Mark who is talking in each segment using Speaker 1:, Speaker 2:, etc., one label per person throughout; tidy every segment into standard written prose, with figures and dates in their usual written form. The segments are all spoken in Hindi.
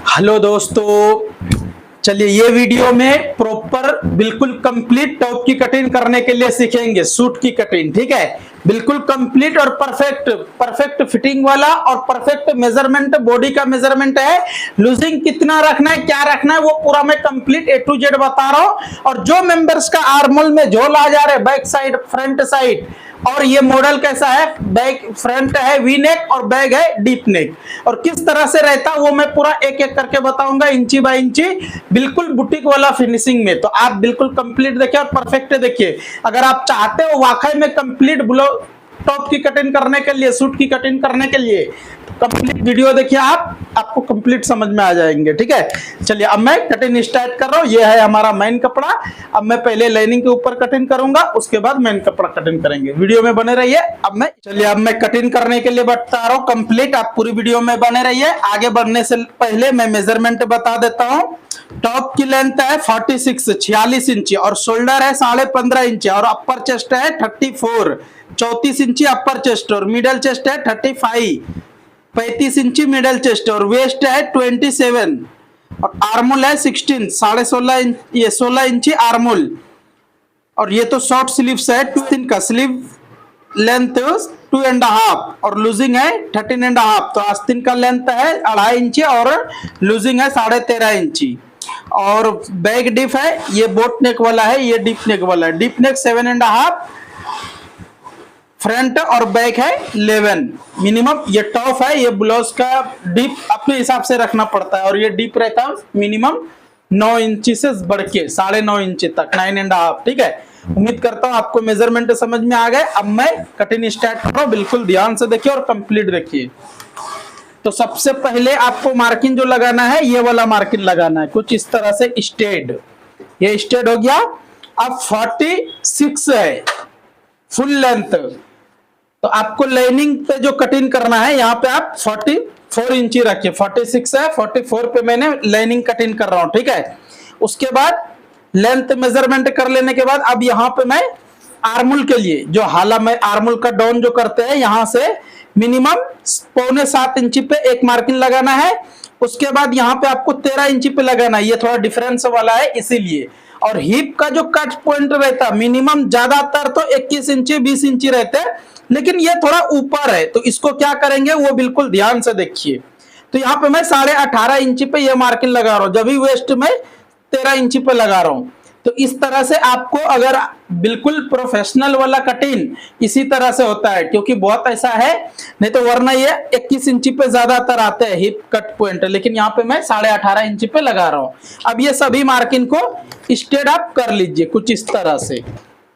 Speaker 1: हेलो दोस्तों, चलिए ये वीडियो में प्रॉपर बिल्कुल कंप्लीट टॉप की कटिंग करने के लिए सीखेंगे। सूट की कटिंग, ठीक है, बिल्कुल कंप्लीट और परफेक्ट फिटिंग वाला और परफेक्ट मेजरमेंट, बॉडी का मेजरमेंट है। लूजिंग कितना रखना है, क्या रखना है, वो पूरा मैं कंप्लीट A to Z बता रहा हूं। और जो मेंबर्स का आर्मोल में झोल आ जा रहे, बैक साइड, फ्रंट साइड, और ये मॉडल कैसा है, बैक फ्रंट है वी नेक और बैक है डीप नेक, और किस तरह से रहता है वो मैं पूरा एक एक करके बताऊंगा, इंची बाय इंची, बिल्कुल बुटीक वाला फिनिशिंग में। तो आप बिल्कुल कंप्लीट देखिए और परफेक्ट देखिए। अगर आप चाहते हो वाकई में कंप्लीट टॉप की कटिंग करने के लिए, सूट की कटिंग करने के लिए, कंप्लीट वीडियो देखिए, आपको कंप्लीट समझ में आ जाएंगे। ठीक है, चलिए अब मैं कटिंग स्टार्ट कर रहा हूं। ये है हमारा मेन कपड़ा। अब मैं पहले लाइनिंग के ऊपर कटिंग करूंगा, उसके बाद मेन कपड़ा कटिंग करेंगे। वीडियो में बने रहिए। अब मैं कटिंग करने के लिए बता रहा हूं कंप्लीट। आप पूरी वीडियो में बने रहिए। आगे बढ़ने से पहले मैं मेजरमेंट बता देता हूं। टॉप की लेंथ है 46 इंची और शोल्डर है 15.5 इंची और अपर चेस्ट है 34 इंची अपर चेस्ट और मिडल चेस्ट है 35 इंची मिडल चेस्ट और वेस्ट है 27 और आर्मोल है 16 इंची आर्मोल। और ये तो शॉर्ट स्लीव्स है, 2 का स्लीव लेंथ 2.5 और लूजिंग है 13.5। तो आस्तीन का लेंथ है 2.5 इंची और लूजिंग है 13.5 इंची। और बैक डिप है, ये बोट नेक वाला है, ये डीप नेक वाला है। डीप नेक 7.5, फ्रंट और बैक है 11 मिनिमम। ये टॉप है, ये ब्लाउज का डीप अपने हिसाब से रखना पड़ता है और ये डीप रहता है मिनिमम 9 इंची से बढ़ के 9.5 इंची तक, 9.5। ठीक है, उम्मीद करता हूं आपको मेजरमेंट समझ में आ गए। अब मैं कटिंग स्टार्ट कर रहा हूं, बिल्कुल ध्यान से देखिए और कंप्लीट देखिए। तो सबसे पहले आपको मार्किंग जो लगाना है, ये वाला मार्किंग लगाना है, कुछ इस तरह से स्टेड। ये स्टेड हो गया। अब 46 है फुल लेंथ। तो आपको लाइनिंग पे जो कटिंग करना है, यहाँ पे आप 44 इंची रखिए। 46 है, 44 पे मैंने लाइनिंग कटिंग कर रहा हूं। ठीक है, उसके बाद लेंथ मेजरमेंट कर लेने के बाद अब यहाँ पे मैं आर्मोल के लिए जो हाला में आर्मोल का डाउन जो करते हैं, यहां से मिनिमम 6.25 इंची पे एक मार्किंग लगाना है। उसके बाद यहाँ पे आपको 13 इंची पे लगाना है। ये थोड़ा डिफरेंस वाला है इसीलिए। और हिप का जो कट पॉइंट रहता है मिनिमम, ज्यादातर तो 21 इंची 20 इंची रहते हैं, लेकिन ये थोड़ा ऊपर है। तो इसको क्या करेंगे वो बिल्कुल ध्यान से देखिए। तो यहाँ पे मैं 18.5 इंची पे ये मार्किंग लगा रहा हूँ, जब भी वेस्ट में 13 इंची पे लगा रहा हूँ। तो इस तरह से आपको, अगर बिल्कुल प्रोफेशनल वाला कटिंग इसी तरह से होता है, क्योंकि बहुत ऐसा है, नहीं तो वरना ये 21 इंची पे ज्यादातर आते हैं हिप कट पॉइंट, लेकिन यहाँ पे मैं 18.5 इंची पे लगा रहा हूँ। अब ये सभी मार्किंग को स्ट्रेट आप कर लीजिए कुछ इस तरह से।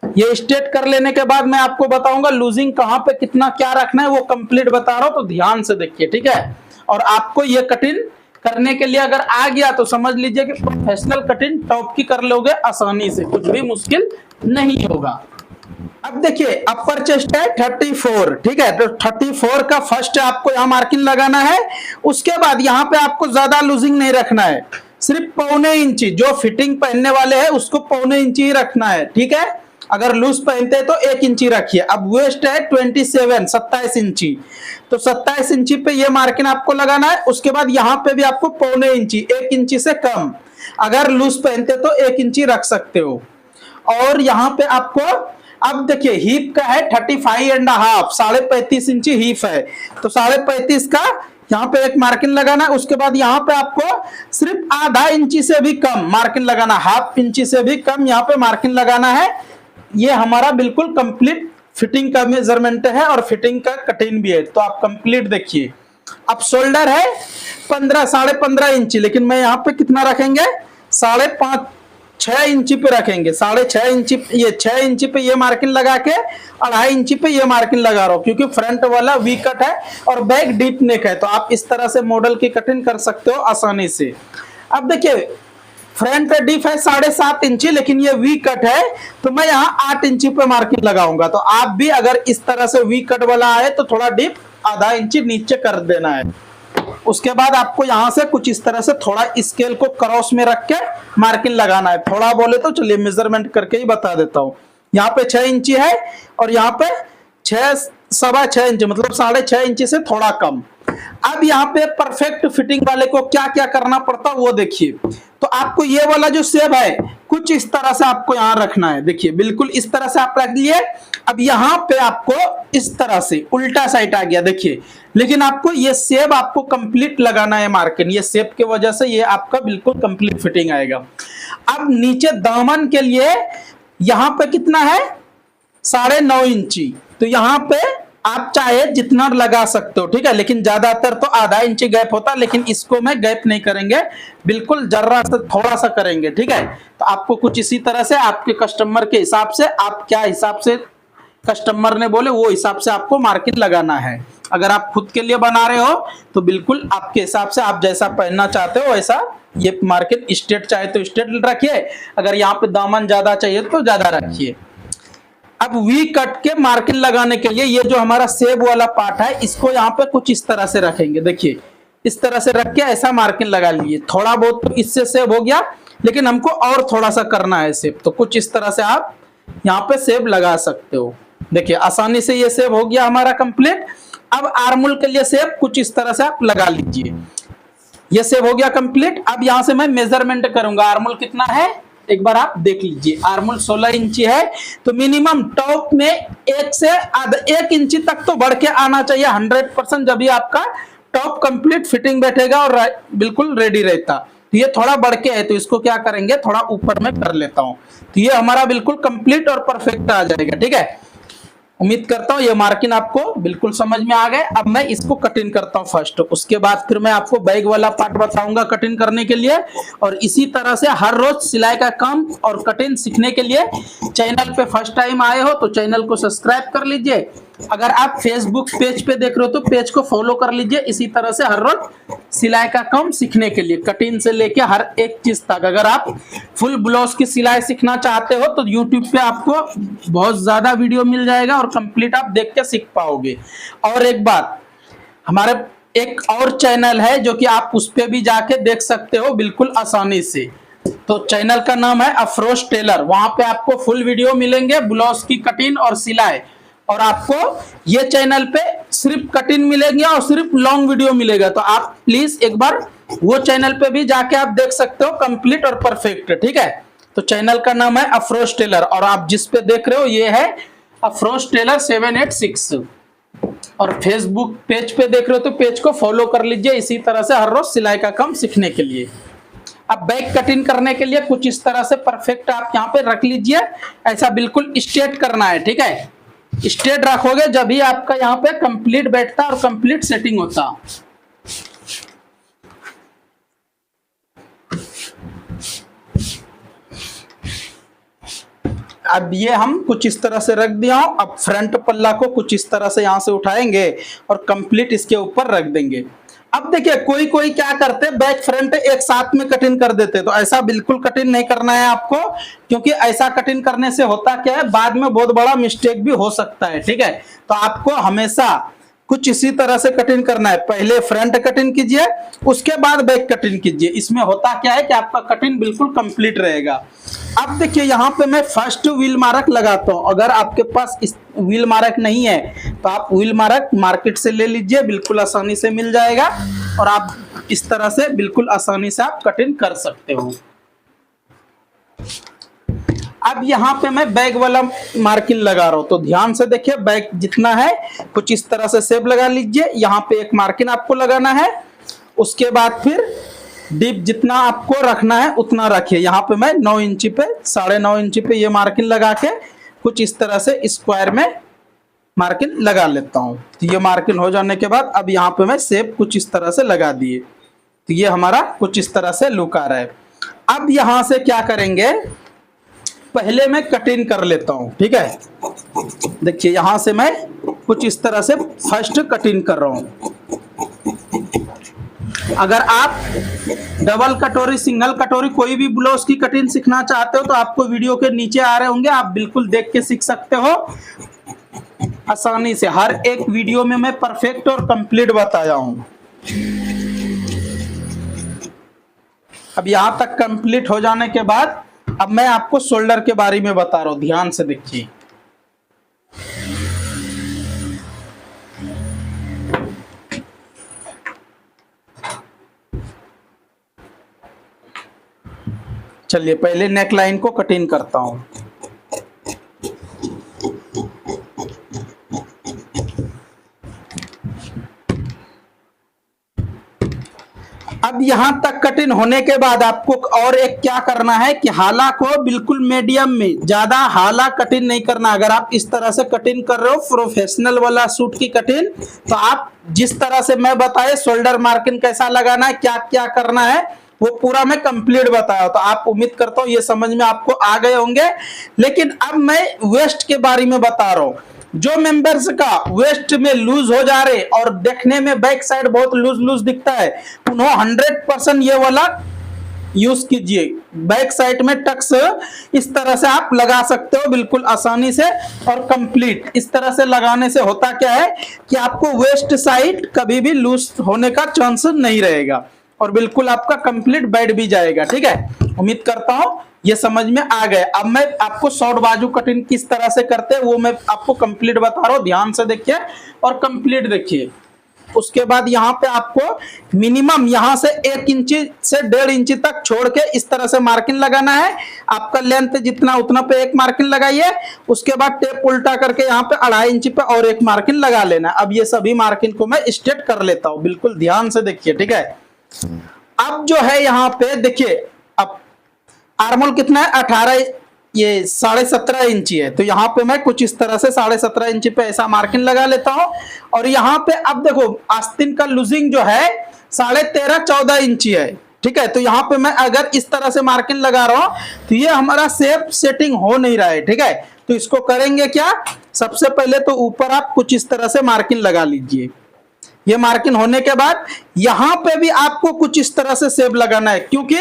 Speaker 1: ये स्ट्रेट कर लेने के बाद मैं आपको बताऊंगा लूजिंग कहाँ पे कितना क्या रखना है, वो कंप्लीट बता रहा हूँ, तो ध्यान से देखिए। ठीक है, और आपको ये कटिंग करने के लिए अगर आ गया तो समझ लीजिए कि प्रोफेशनल कटिंग टॉप की कर लोगे आसानी से, कुछ भी मुश्किल नहीं होगा। अब देखिए अपर चेस्ट है 34। ठीक है, तो 34 का फर्स्ट आपको यहाँ मार्किंग लगाना है। उसके बाद यहाँ पे आपको ज्यादा लूजिंग नहीं रखना है, सिर्फ 1.25 इंची। जो फिटिंग पहनने वाले हैं उसको 1.25 इंची ही रखना है। ठीक है, अगर लूज पहनते हैं तो 1 इंची रखिए। अब वेस्ट है 27 इंची, तो 27 इंची पे ये मार्किंग आपको लगाना है। उसके बाद यहाँ पे भी आपको 1.25 इंची, 1 इंची से कम, अगर लूज पहनते तो 1 इंची रख सकते हो। और यहाँ पे आपको अब देखिए हिप का है 35.5, 35.5 इंची हिप है, तो 35.5 का यहाँ पे एक मार्किंग लगाना है। उसके बाद यहाँ पे आपको सिर्फ आधा इंची से भी कम मार्किंग लगाना, हाफ इंची से भी कम यहाँ पे मार्किंग लगाना है। ये हमारा बिल्कुल कंप्लीट फिटिंग का मेजरमेंट है और फिटिंग का कटिंग भी है, तो आप कंप्लीट देखिए। अब शोल्डर है 15 इंची, लेकिन मैं यहाँ पे कितना रखेंगे, 6 इंची पे रखेंगे। 6.5 इंची, ये 6 इंची पे ये मार्किंग लगा के 2.5 इंची पे ये मार्किंग लगा रहा हूँ, क्योंकि फ्रंट वाला वी कट है और बैक डीप नेक है। तो आप इस तरह से मॉडल की कटिंग कर सकते हो आसानी से। अब देखिए फ्रंट डीप है 7.5 इंची, लेकिन ये वी कट है, तो मैं यहाँ 8 इंची पे मार्किंग लगाऊंगा। तो आप भी अगर इस तरह से वी कट वाला आए तो थोड़ा डीप आधा इंची नीचे कर देना है। उसके बाद आपको यहाँ से कुछ इस तरह से थोड़ा स्केल को क्रॉस में रख के मार्किंग लगाना है। थोड़ा बोले तो चलिए मेजरमेंट करके ही बता देता हूँ। यहाँ पे 6 इंची है और यहाँ पे 6.25 इंची, मतलब 6.5 इंची से थोड़ा कम। अब यहाँ पे परफेक्ट फिटिंग वाले को क्या क्या करना पड़ता है वो देखिए। तो आपको ये वाला जो सेब है कुछ इस तरह से आपको यहाँ रखना है, देखिए बिल्कुल इस तरह से आप रख दिए। अब यहाँ पे आपको इस तरह से उल्टा साइड आ गया देखिए, लेकिन आपको ये सेब आपको कंप्लीट लगाना है मार्किंग, ये सेब के वजह से ये आपका बिल्कुल कंप्लीट फिटिंग आएगा। अब नीचे दामन के लिए यहाँ पे कितना है 9.5 इंची, तो यहाँ पे आप चाहे जितना लगा सकते हो, ठीक है, लेकिन ज्यादातर तो आधा इंची गैप होता है, लेकिन इसको मैं गैप नहीं करेंगे, बिल्कुल जर्रा से थोड़ा सा करेंगे, ठीक है। तो आपको कुछ इसी तरह से आपके कस्टमर के हिसाब से, आप क्या हिसाब से कस्टमर ने बोले वो हिसाब से आपको मार्किंग लगाना है। अगर आप खुद के लिए बना रहे हो तो बिल्कुल आपके हिसाब से, आप जैसा पहनना चाहते हो वैसा ये मार्किंग, स्ट्रेट चाहे तो स्ट्रेट रखिए, अगर यहाँ पे दामन ज्यादा चाहिए तो ज्यादा रखिए। अब वी कट के मार्किंग लगाने के लिए ये जो हमारा सेब वाला पार्ट है इसको यहाँ पे कुछ इस तरह से रखेंगे, देखिए इस तरह से रख के ऐसा मार्किंग लगा लीजिए। थोड़ा बहुत तो इससे सेब हो गया, लेकिन हमको और थोड़ा सा करना है सेब, तो कुछ इस तरह से आप यहाँ पे सेब लगा सकते हो। देखिए आसानी से ये सेब हो गया हमारा कंप्लीट। अब आर्मोल के लिए सेब कुछ इस तरह से आप लगा लीजिए, ये सेब हो गया कंप्लीट। अब यहाँ से मैं मेजरमेंट करूंगा, आर्मोल कितना है एक बार आप देख लीजिए। आर्मोल 16 इंची है, तो मिनिमम टॉप में 1 से 1 इंची तक तो बढ़ के आना चाहिए 100%, जब भी आपका टॉप कंप्लीट फिटिंग बैठेगा और बिल्कुल रेडी रहता। तो ये थोड़ा बढ़ के है, तो इसको क्या करेंगे थोड़ा ऊपर में कर लेता हूं, तो ये हमारा बिल्कुल कंप्लीट और परफेक्ट आ जाएगा, ठीक है। उम्मीद करता हूँ ये मार्किंग आपको बिल्कुल समझ में आ गए। अब मैं इसको कटिंग करता हूँ फर्स्ट, उसके बाद फिर मैं आपको बैग वाला पार्ट बताऊंगा कटिंग करने के लिए। और इसी तरह से हर रोज सिलाई का काम और कटिंग सीखने के लिए चैनल पे फर्स्ट टाइम आए हो तो चैनल को सब्सक्राइब कर लीजिए। अगर आप फेसबुक पेज पे देख रहे हो तो पेज को फॉलो कर लीजिए। इसी तरह से हर रोज सिलाई का काम सीखने के लिए कटिंग से लेके हर एक चीज तक, अगर आप फुल ब्लाउज की सिलाई सीखना चाहते हो तो यूट्यूब पे आपको बहुत ज्यादा वीडियो मिल जाएगा और कंप्लीट आप देख के सीख पाओगे। और एक बात, हमारे एक और चैनल है जो कि आप उस पे भी जाके देख सकते हो बिल्कुल आसानी से। तो चैनल का नाम है अफरोज टेलर, वहां पे आपको फुल वीडियो मिलेंगे ब्लाउज की कटिंग और सिलाई। और आपको ये चैनल पे सिर्फ कटिंग मिलेगी और सिर्फ लॉन्ग वीडियो मिलेगा, तो आप प्लीज एक बार वो चैनल पे भी जाके आप देख सकते हो कंप्लीट और परफेक्ट, ठीक है। तो चैनल का नाम है अफरोज टेलर और आप जिस पे देख रहे हो ये है अफरोज टेलर 786। और फेसबुक पेज पे देख रहे हो तो पेज को फॉलो कर लीजिए, इसी तरह से हर रोज सिलाई का काम सीखने के लिए। अब बैक कटिंग करने के लिए कुछ इस तरह से परफेक्ट आप यहाँ पे रख लीजिए, ऐसा बिल्कुल स्ट्रेट करना है, ठीक है। स्ट्रेट रखोगे जब भी आपका यहाँ पे कंप्लीट बैठता और कंप्लीट सेटिंग होता। अब ये हम कुछ इस तरह से रख दिया हूं। अब फ्रंट पल्ला को कुछ इस तरह से यहां से उठाएंगे और कंप्लीट इसके ऊपर रख देंगे। अब देखिए कोई कोई क्या करते हैं बैक फ्रंट एक साथ में कटिंग कर देते हैं, तो ऐसा बिल्कुल कटिंग नहीं करना है आपको, क्योंकि ऐसा कटिंग करने से होता क्या है बाद में बहुत बड़ा मिस्टेक भी हो सकता है, ठीक है। तो आपको हमेशा कुछ इसी तरह से कटिंग करना है, पहले फ्रंट कटिंग कीजिए उसके बाद बैक कटिंग कीजिए। इसमें होता क्या है कि आपका कटिंग बिल्कुल कंप्लीट रहेगा। अब देखिए यहाँ पे मैं फर्स्ट व्हील मार्क लगाता हूँ, अगर आपके पास इस व्हील मार्क नहीं है तो आप व्हील मार्क मार्केट से ले लीजिए, बिल्कुल आसानी से मिल जाएगा और आप इस तरह से बिल्कुल आसानी से आप कटिंग कर सकते हो। अब यहाँ पे मैं बैग वाला मार्किंग लगा रहा हूँ, तो ध्यान से देखिए बैग जितना है कुछ इस तरह से शेप लगा लीजिए। यहाँ पे एक मार्किंग आपको लगाना है, उसके बाद फिर डीप जितना आपको रखना है उतना रखिए। यहाँ पे मैं 9 इंची पे 9.5 इंची पे ये मार्किंग लगा के कुछ इस तरह से स्क्वायर में मार्किंग लगा लेता हूँ। तो ये मार्किंग हो जाने के बाद अब यहाँ पे मैं शेप कुछ इस तरह से लगा दिए, तो ये हमारा कुछ इस तरह से लुक आ रहा है। अब यहाँ से क्या करेंगे, पहले मैं कटिंग कर लेता हूं, ठीक है। देखिए यहां से मैं कुछ इस तरह से फर्स्ट कटिंग कर रहा हूं। अगर आप डबल कटोरी सिंगल कटोरी कोई भी ब्लाउज की कटिंग सीखना चाहते हो तो आपको वीडियो के नीचे आ रहे होंगे, आप बिल्कुल देख के सीख सकते हो आसानी से। हर एक वीडियो में मैं परफेक्ट और कंप्लीट बताया हूं। अब यहां तक कंप्लीट हो जाने के बाद अब मैं आपको शोल्डर के बारे में बता रहा हूं, ध्यान से देखिए। चलिए पहले नेक लाइन को कटिंग करता हूं। अब यहां तक कटिंग होने के बाद आपको और एक क्या करना है कि हाला को बिल्कुल मीडियम में, ज्यादा हाला कटिंग नहीं करना। अगर आप इस तरह से कटिंग कर रहे हो प्रोफेशनल वाला सूट की कटिंग, तो आप जिस तरह से मैं बताया शोल्डर मार्किंग कैसा लगाना है, क्या क्या करना है, वो पूरा मैं कंप्लीट बताया। तो आप उम्मीद करता हूं ये समझ में आपको आ गए होंगे। लेकिन अब मैं वेस्ट के बारे में बता रहा हूं। जो मेंबर्स का वेस्ट में लूज हो जा रहे और देखने में बैक साइड बहुत लूज लूज दिखता है, उन्होंने 100% ये वाला यूज कीजिए। बैक साइड में टक्स इस तरह से आप लगा सकते हो बिल्कुल आसानी से और कंप्लीट। इस तरह से लगाने से होता क्या है कि आपको वेस्ट साइड कभी भी लूज होने का चांस नहीं रहेगा और बिल्कुल आपका कंप्लीट बैठ भी जाएगा। ठीक है, उम्मीद करता हूं ये समझ में आ गए। अब मैं आपको शॉर्ट बाजू कटिंग किस तरह से करते हैं वो मैं आपको कंप्लीट बता रहा हूं, ध्यान से देखिए और कंप्लीट देखिए। उसके बाद यहाँ पे आपको मिनिमम यहाँ से 1 इंच से 1.5 इंच तक छोड़ के इस तरह से मार्किंग लगाना है। आपका लेंथ जितना उतना पे एक मार्किंग लगाइए। उसके बाद टेप उल्टा करके यहाँ पे 2.5 इंच पे और एक मार्किंग लगा लेना। अब ये सभी मार्किंग को मैं स्ट्रेट कर लेता हूँ, बिल्कुल ध्यान से देखिए। ठीक है, अब जो है यहाँ पे देखिए, अब आर्मोल कितना है 18, ये 17.5 इंची है। तो यहाँ पे मैं कुछ इस तरह से 17.5 इंची पे ऐसा मार्किंग लगा लेता हूं। और यहाँ पे अब देखो आस्तीन का लूजिंग जो है 13.5-14 इंची है। ठीक है, तो यहाँ पे मैं अगर इस तरह से मार्किंग लगा रहा हूं तो ये हमारा सेफ सेटिंग हो नहीं रहा है। ठीक है, तो इसको करेंगे क्या, सबसे पहले तो ऊपर आप कुछ इस तरह से मार्किंग लगा लीजिए। ये मार्किंग होने के बाद यहां पे भी आपको कुछ इस तरह से सेब लगाना है, क्योंकि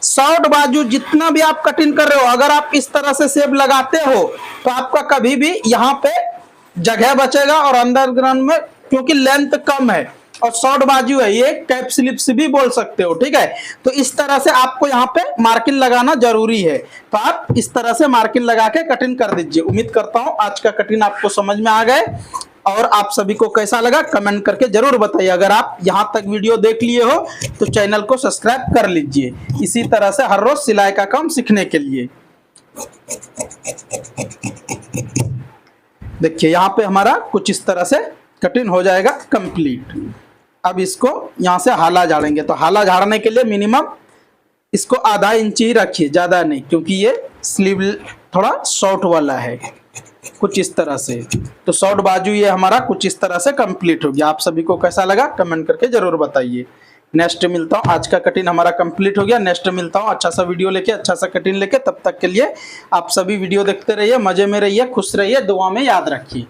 Speaker 1: शॉर्ट बाजू जितना भी आप कटिंग कर रहे हो अगर आप इस तरह से सेब लगाते हो तो आपका कभी भी यहां पे जगह बचेगा और अंडरग्राउंड में, क्योंकि लेंथ कम है और शॉर्ट बाजू है, ये कैप स्लिप्स भी बोल सकते हो। ठीक है, तो इस तरह से आपको यहाँ पे मार्किंग लगाना जरूरी है। तो आप इस तरह से मार्किंग लगा के कटिंग कर दीजिए। उम्मीद करता हूं आज का कटिंग आपको समझ में आ गए और आप सभी को कैसा लगा कमेंट करके जरूर बताइए। अगर आप यहां तक वीडियो देख लिए हो तो चैनल को सब्सक्राइब कर लीजिए, इसी तरह से हर रोज सिलाई का काम सीखने के लिए। देखिए यहाँ पे हमारा कुछ इस तरह से कटिंग हो जाएगा कंप्लीट। अब इसको यहाँ से हाला झाड़ेंगे। तो हाला झाड़ने के लिए मिनिमम इसको 0.5 इंच ही रखिए, ज्यादा नहीं, क्योंकि ये स्लीव थोड़ा शॉर्ट वाला है। कुछ इस तरह से, तो शॉर्ट बाजू ये हमारा कुछ इस तरह से कंप्लीट हो गया। आप सभी को कैसा लगा कमेंट करके जरूर बताइए। नेक्स्ट मिलता हूँ, आज का कटिंग हमारा कंप्लीट हो गया। नेक्स्ट मिलता हूँ अच्छा सा वीडियो लेके, अच्छा सा कटिंग लेके। तब तक के लिए आप सभी वीडियो देखते रहिए, मजे में रहिए, खुश रहिए, दुआ में याद रखिए।